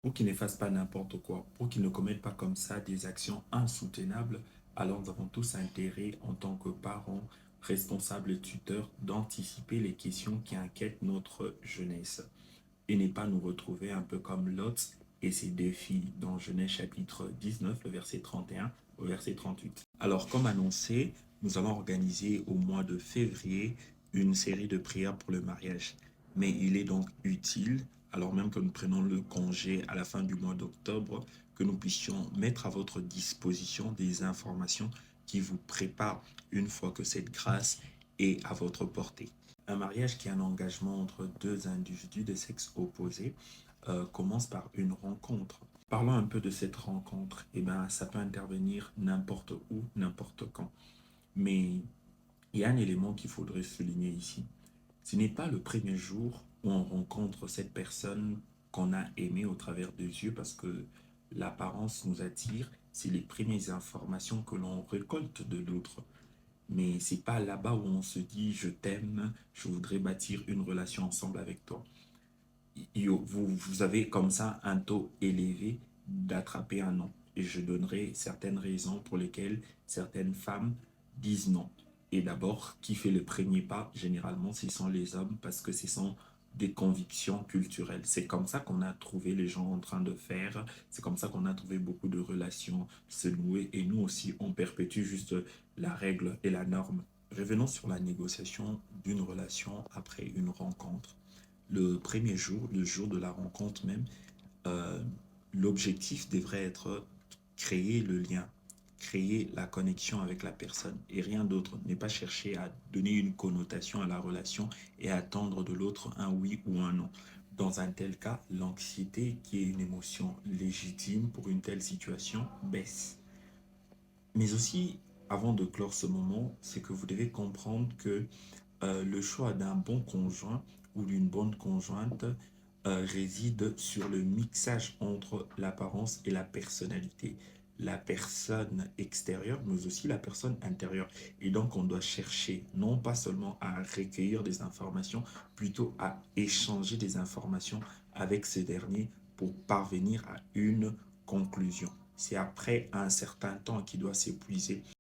Pour qu'ils ne fassent pas n'importe quoi, pour qu'ils ne commettent pas comme ça des actions insoutenables, alors nous avons tous intérêt en tant que parents, responsables et tuteurs d'anticiper les questions qui inquiètent notre jeunesse et ne pas nous retrouver un peu comme Lot et ses deux filles dans Genèse chapitre 19, le verset 31 au verset 38. Alors comme annoncé, nous allons organiser au mois de février une série de prières pour le mariage. Mais il est donc utile, alors même que nous prenons le congé à la fin du mois d'octobre, que nous puissions mettre à votre disposition des informations qui vous préparent une fois que cette grâce est à votre portée. Un mariage qui est un engagement entre deux individus de sexe opposé commence par une rencontre. Parlons un peu de cette rencontre. Eh ben, ça peut intervenir n'importe où, n'importe quand. Mais il y a un élément qu'il faudrait souligner ici. Ce n'est pas le premier jour où on rencontre cette personne qu'on a aimée au travers des yeux parce que l'apparence nous attire. C'est les premières informations que l'on récolte de l'autre. Mais c'est pas là-bas où on se dit je t'aime, je voudrais bâtir une relation ensemble avec toi. Vous avez comme ça un taux élevé d'attraper un non. Et je donnerai certaines raisons pour lesquelles certaines femmes disent non. Et d'abord, qui fait le premier pas? Généralement, ce sont les hommes parce que ce sont des convictions culturelles. C'est comme ça qu'on a trouvé les gens en train de faire. C'est comme ça qu'on a trouvé beaucoup de relations se nouer. Et nous aussi, on perpétue juste la règle et la norme. Revenons sur la négociation d'une relation après une rencontre. Le premier jour, le jour de la rencontre même, euh, l'objectif devrait être créer le lien, créer la connexion avec la personne et rien d'autre. Ne pas chercher à donner une connotation à la relation et attendre de l'autre un oui ou un non. Dans un tel cas, l'anxiété, qui est une émotion légitime pour une telle situation, baisse. Mais aussi, avant de clore ce moment, c'est que vous devez comprendre que le choix d'un bon conjoint ou d'une bonne conjointe réside sur le mixage entre l'apparence et la personnalité. La personne extérieure, mais aussi la personne intérieure. Et donc, on doit chercher non pas seulement à recueillir des informations, plutôt à échanger des informations avec ce dernier pour parvenir à une conclusion. C'est après un certain temps qui doit s'épuiser